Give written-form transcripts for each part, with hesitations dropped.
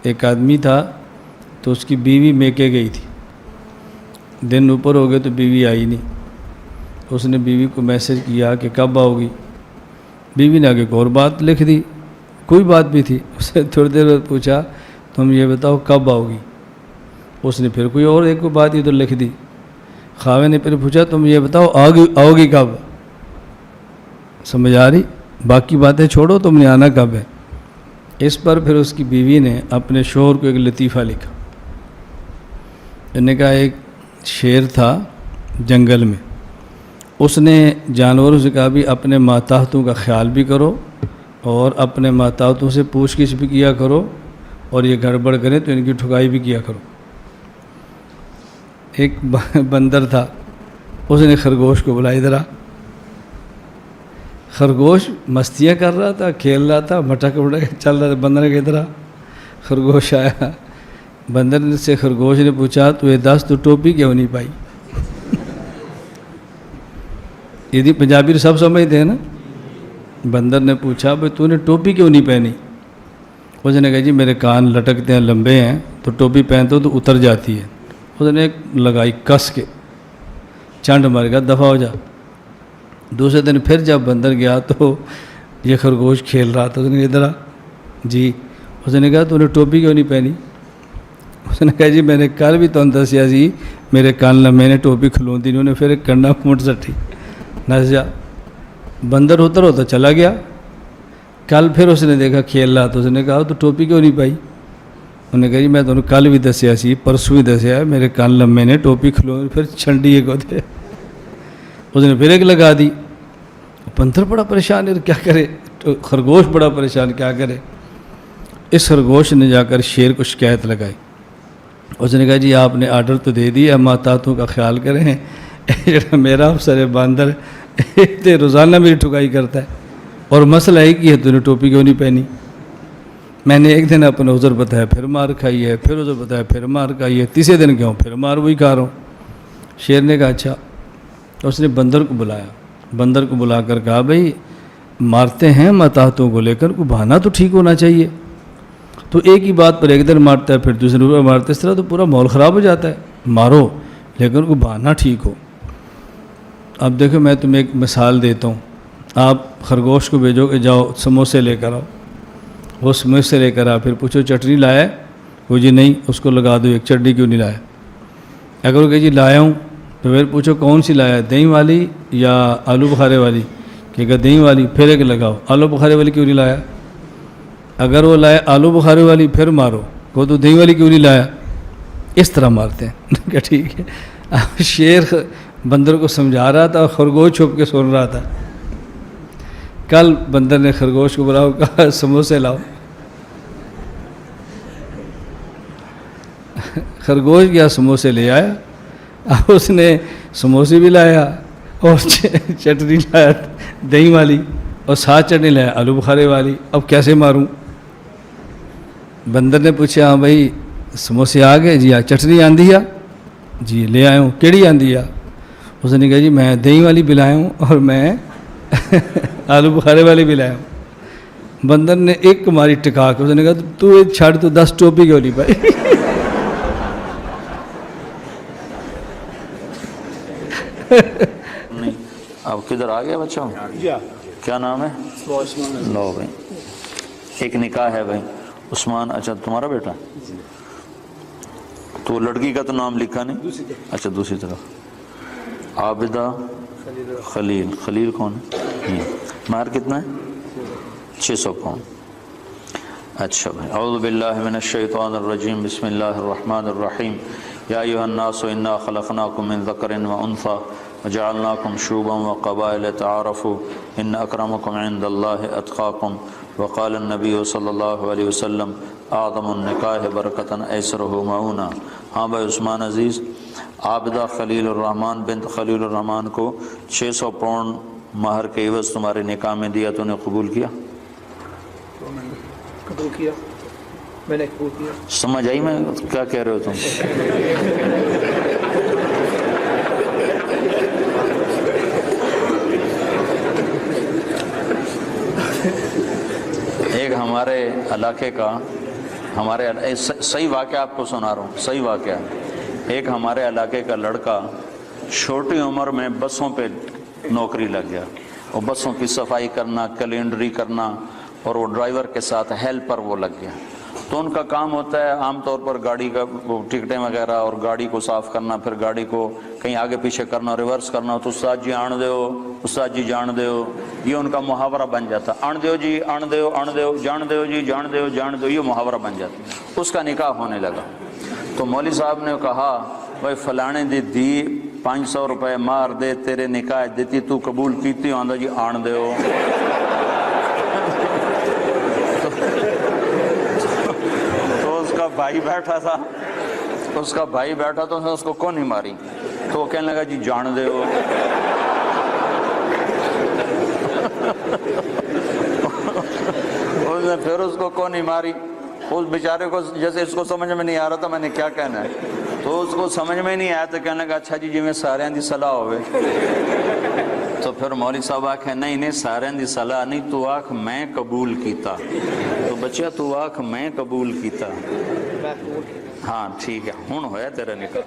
ایک آدمی تھا تو اس کی بیوی میکے گئی تھی، دن اوپر ہو گئے تو بیوی آئی نہیں. اس نے بیوی کو میسج کیا کہ کب آؤ گی. بیوی نے آگے ایک اور بات لکھ دی، کوئی بات بھی تھی. اس نے تھوڑی دیر بعد پوچھا تم یہ بتاؤ کب آؤ گی. اس نے پھر کوئی اور ایک بات ادھر لکھ دی. خاوند نے پھر پوچھا تم یہ بتاؤ آؤ گی کب. سمجھ آ رہی؟ باقی باتیں چھوڑو، تم نے آنا کب ہے. اس پر پھر اس کی بیوی نے اپنے شوہر کو ایک لطیفہ لکھا. انہوں نے کہا ایک شیر تھا جنگل میں، اس نے جانوروں سے کہا بھی اپنے ماتحتوں کا خیال بھی کرو اور اپنے ماتحتوں سے پوچھ گچھ بھی کیا کرو، اور یہ گڑبڑ کریں تو ان کی ٹھکائی بھی کیا کرو. ایک بندر تھا، اس نے خرگوش کو بلائی. ادھر آ. خرگوش مستیاں کر رہا تھا، کھیل رہا تھا، مٹک مٹک چل رہا تھا. بندر کے ادھر آ. خرگوش آیا. بندر سے خرگوش نے پوچھا تو یہ دس تو ٹوپی کیوں نہیں پائی. یہ پنجابی سب سمجھتے ہیں نا. بندر نے پوچھا بھائی تو نے ٹوپی کیوں نہیں پہنی. اس نے کہا جی میرے کان لٹکتے ہیں، لمبے ہیں، تو ٹوپی پہنتے ہو تو اتر جاتی ہے. اس نے ایک لگائی کس کے، چانڈ مار گیا، دفعہ ہو جا. دوسرے دن پھر جب بندر گیا تو یہ خرگوش کھیل رہا تھا. اس نے کہا ادھر آ. جی. اس نے کہا تو نے ٹوپی کیوں نہیں پہنی. اس نے کہا جی میں نے کل بھی تو دسیا سی میرے کان لمبے نے، ٹوپی کھلون دی. انہوں نے پھر ایک کنڈا مٹ سٹی نس جا. بندر اتر ہوتا چلا گیا. کل پھر اس نے دیکھا کھیل رہا تو اس نے کہا تو ٹوپی کیوں نہیں پائی. انہوں نے کہا جی میں تمہیں کل بھی دسیا سی، پرسوں بھی دسیا ہے، میرے کان لمبے نے، ٹوپی کھلو. پھر چھنڈی کو دے. اس نے پھر ایک لگا دی. بندر بڑا پریشان ہے، کیا کرے. خرگوش بڑا پریشان، کیا کرے. اس خرگوش نے جا کر شیر کو شکایت لگائی. اس نے کہا جی آپ نے آرڈر تو دے دیا، ماتحتوں کا خیال کریں. جڑا میرا افسر ہے باندر ہے، روزانہ میری ٹھکائی کرتا ہے، اور مسئلہ ایک ہی ہے تو نے ٹوپی کیوں نہیں پہنی. میں نے ایک دن اپنا عذر بتایا پھر مار کھائی ہے، پھر عذر بتایا پھر مار کھائی ہے، تیسرے دن کیوں پھر مار وہی کھا رہا ہوں. شیر نے کہا اچھا. اس نے بندر کو بلایا. بندر کو بلا کر کہا بھائی مارتے ہیں ماتحتوں کو لے کر، کو بہانا تو ٹھیک ہونا چاہیے. تو ایک ہی بات پر ایک دن مارتا ہے پھر دوسرے دن مارتا ہے، اس طرح تو پورا ماحول خراب ہو جاتا ہے. مارو لیکن کو بہانا ٹھیک ہو. اب دیکھو میں تمہیں ایک مثال دیتا ہوں. آپ خرگوش کو بھیجو کہ جاؤ سموسے لے کر آؤ. وہ سموسے لے کر آ، پھر پوچھو چٹنی لایا؟ وہ جی نہیں. اس کو لگا دو ایک، چٹنی کیوں نہیں لایا. اگر وہ کہ جی لایا ہوں تو پھر پوچھو کون سی لایا، دہی والی یا آلو بخارے والی. کہ اگر دہی والی پھر ایک لگاؤ، آلو بخارے والی کیوں نہیں لایا. اگر وہ لایا آلو بخارے والی پھر مارو، وہ تو دہی والی کیوں نہیں لایا. اس طرح مارتے ہیں. کہ ٹھیک ہے. اب شیر بندر کو سمجھا رہا تھا اور خرگوش چھپ کے سن رہا تھا. کل بندر نے خرگوش کو بلاؤ، کہا سموسے لاؤ. خرگوش گیا سموسے لے آیا. اب اس نے سموسے بھی لایا اور چٹنی لایا دہی والی، اور ساتھ چٹنی لایا آلو بخارے والی. اب کیسے ماروں. بندر نے پوچھا ہاں بھائی سموسے آ گئے؟ جی چٹنی آندھی آ؟ جی لے آیا ہوں. کیڑی آندھی آ؟ اس نے کہا جی میں دہی والی بھی لایا ہوں اور میں آلو بخارے والی بھی لایا ہوں. بندر نے ایک ماری ٹکا کے. اس نے کہا تو چھڑ تو 10 ٹوپی کیوں نہیں پائی. نہیں اب کدھر آ گیا بچہ؟ کیا نام ہے؟ لو بھائی ایک نکاح ہے بھائی عثمان. اچھا تمہارا بیٹا؟ تو لڑکی کا تو نام لکھا نہیں. اچھا دوسری طرف عابدہ خلیل. خلیل کون ہے؟ مہر کتنا ہے؟ 600 پاؤنڈ. اچھا بھائی. اعوذ باللہ من الشیطان الرجیم. بسم اللہ الرحمن الرحیم. یا ایھا الناس انا خلقناکم من ذکر وانثی وجعلناکم شعوبا وقبائل تعارفوا ان اکرمکم عند اللہ اتقاکم. وقال النبی صلی اللہ علیہ وسلم اعظم النکاح برکتا ایسرہ معونہ. ہاں بھائی عثمان عزیز، عابدہ خلیل الرحمن بنت خلیل الرحمن کو 600 پاؤنڈ مہر کے عوض تمہارے نکاح میں دیا، تو نے قبول کیا؟ قبول کیا، میں نے قبول کیا. سمجھ آئی میں کیا کہہ رہے ہو تم؟ ایک ہمارے علاقے کا ہمارے صحیح واقعہ آپ کو سنا رہا ہوں، صحیح واقعہ. ایک ہمارے علاقے کا لڑکا چھوٹی عمر میں بسوں پہ نوکری لگ گیا، اور بسوں کی صفائی کرنا، کیلنڈری کرنا، اور وہ ڈرائیور کے ساتھ ہیلپر وہ لگ گیا. تو ان کا کام ہوتا ہے عام طور پر گاڑی کا ٹکٹیں وغیرہ اور گاڑی کو صاف کرنا، پھر گاڑی کو کہیں آگے پیچھے کرنا، ریورس کرنا. تو استاد جی آن دیو، استاد جی جان دیو، یہ ان کا محاورہ بن جاتا. آن دیو جی، آن دیو، آن دیو، جان دیو جی، جان دیو، جان دیو، یہ محاورہ بن جاتا. اس کا نکاح ہونے لگا. تو مولوی صاحب نے کہا بھائی فلانے دی 500 روپے مار دے، تیرے نکاح دیتی، تو قبول کیتی؟ آندا جی آن دیو. بھائی بیٹھا تھا، اس کا بھائی بیٹھا تو اس کو کون نہیں ماری؟ تو وہ کہنے لگا جی جان دے ہو. اس نے پھر اس کو کون نہیں ماری؟ اس بیچارے کو جیسے اس کو سمجھ میں نہیں آ رہا تھا میں نے کیا کہنا ہے، تو اس کو سمجھ میں نہیں آیا تو کہنے لگا اچھا جی میں سارے دی صلاح ہوئے. تو پھر مولوی صاحب آکھے نہیں سارے دی صلاح نہیں، تو آکھ میں قبول کیتا. تو بچہ تو آکھ میں قبول کیتا. ہاں ٹھیک ہے، ہن ہویا تیرا نکاح.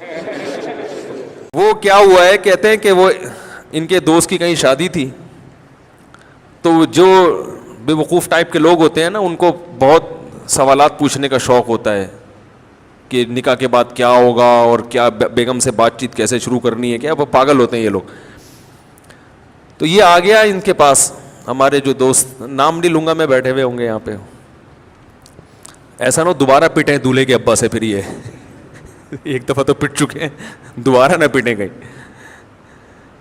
وہ کیا ہوا ہے، کہتے ہیں کہ وہ ان کے دوست کی کہیں شادی تھی، تو جو بے وقوف ٹائپ کے لوگ ہوتے ہیں نا، ان کو بہت سوالات پوچھنے کا شوق ہوتا ہے کہ نکاح کے بعد کیا ہوگا اور کیا بیگم سے بات چیت کیسے شروع کرنی ہے. کیا وہ پاگل ہوتے ہیں یہ لوگ. تو یہ آ گیا ان کے پاس، ہمارے جو دوست، نام نہیں لوں گا میں، بیٹھے ہوئے ہوں گے یہاں پہ. ایسا نہ دوبارہ پٹیں دولہے کے ابا سے. پھر یہ ایک دفعہ تو پٹ چکے ہیں، دوبارہ نہ پٹیں گئی،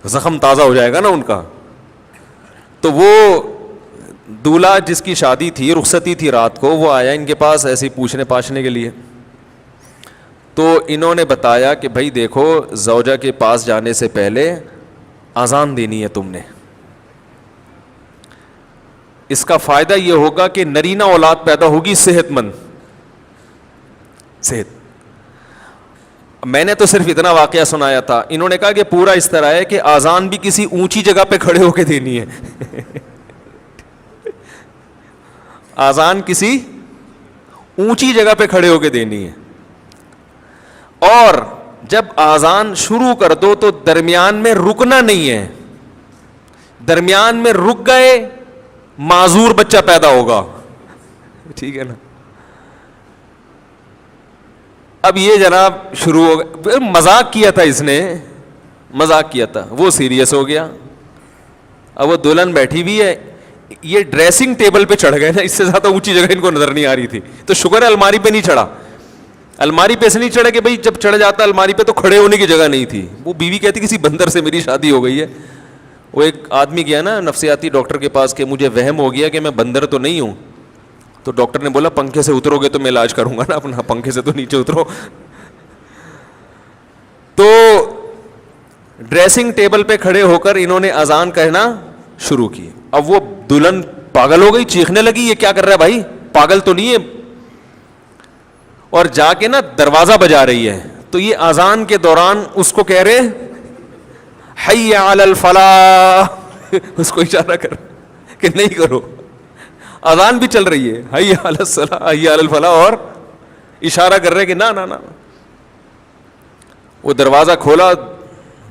زخم تازہ ہو جائے گا نا ان کا. تو وہ دولہا جس کی شادی تھی، رخصتی تھی رات کو، وہ آیا ان کے پاس ایسے پوچھنے پاچھنے کے لیے. تو انہوں نے بتایا کہ بھائی دیکھو، زوجہ کے پاس جانے سے پہلے اذان دینی ہے تم نے. اس کا فائدہ یہ ہوگا کہ نرینہ اولاد پیدا ہوگی صحت مند. صحت. میں نے تو صرف اتنا واقعہ سنایا تھا، انہوں نے کہا کہ پورا اس طرح ہے کہ اذان بھی کسی اونچی جگہ پہ کھڑے ہو کے دینی ہے. اذان کسی اونچی جگہ پہ کھڑے ہو کے دینی ہے. اور جب اذان شروع کر دو تو درمیان میں رکنا نہیں ہے. درمیان میں رک گئے معذور بچہ پیدا ہوگا. ٹھیک ہے نا. اب یہ جناب شروع ہو گیا. مذاق کیا تھا اس نے، مذاق کیا تھا، وہ سیریس ہو گیا. اب وہ دلہن بیٹھی بھی ہے، یہ ڈریسنگ ٹیبل پہ چڑھ گئے نا، اس سے زیادہ اونچی جگہ ان کو نظر نہیں آ رہی تھی. تو شکر ہے الماری پہ نہیں چڑھا. الماری پہ سے نہیں چڑھے کہ بھائی جب چڑھ جاتا الماری پہ تو کھڑے ہونے کی جگہ نہیں تھی. وہ بیوی کہتی کسی بندر سے میری شادی ہو گئی ہے. وہ ایک آدمی گیا نا نفسیاتی ڈاکٹر کے پاس کہ مجھے وہم ہو گیا کہ میں بندر تو نہیں ہوں. تو ڈاکٹر نے بولا پنکھے سے اترو گے تو میں علاج کروں گا نا اپنا، پنکھے سے تو نیچے اترو. تو ڈریسنگ ٹیبل پہ کھڑے ہو کر انہوں نے اذان کہنا شروع کی. اب وہ دلہن پاگل ہو گئی، چیخنے لگی یہ کیا کر رہا ہے بھائی، پاگل تو نہیں ہے. اور جا کے نا دروازہ بجا رہی ہے. تو یہ اذان کے دوران اس کو کہہ رہے حی علی الفلاح، اس کو اشارہ کر کہ نہیں کرو. اذان بھی چل رہی ہے، حی علی الصلاح، حی علی الفلاح، اور اشارہ کر رہے کہ نہ نہ نہ. وہ دروازہ کھولا،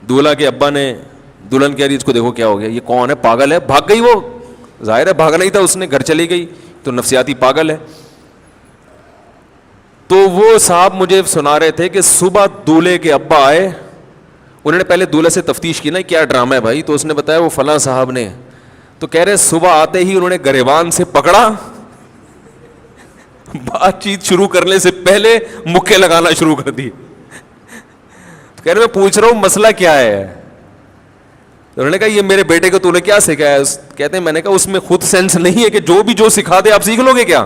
دولہا کے ابا نے، دلہن کہہ رہی اس کو دیکھو کیا ہو گیا، یہ کون ہے، پاگل ہے. بھاگ گئی. وہ ظاہر ہے بھاگنا ہی تھا اس نے، گھر چلی گئی. تو نفسیاتی پاگل ہے. تو وہ صاحب مجھے سنا رہے تھے کہ صبح دولہے کے ابا آئے. انہوں نے پہلے دولہے سے تفتیش کی نا کیا ڈرامہ ہے بھائی. تو اس نے بتایا وہ فلاں صاحب نے. تو کہہ رہے صبح آتے ہی انہوں نے گریبان سے پکڑا، بات چیت شروع کرنے سے پہلے مکے لگانا شروع کر دی. کہہ رہے میں پوچھ رہا ہوں مسئلہ کیا ہے. انہوں نے کہا یہ میرے بیٹے کو تو نے کیا سکھایا. کہتے ہیں میں نے کہا اس میں خود سینس نہیں ہے کہ جو بھی جو سکھا دے آپ سیکھ لو گے کیا.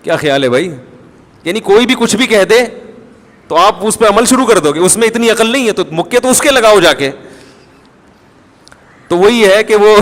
کیا خیال ہے بھائی، یعنی کوئی بھی کچھ بھی کہہ دے تو آپ اس پہ عمل شروع کر دو گے. اس میں اتنی عقل نہیں ہے تو مکے تو اس کے لگاؤ جا کے. تو وہی ہے کہ وہ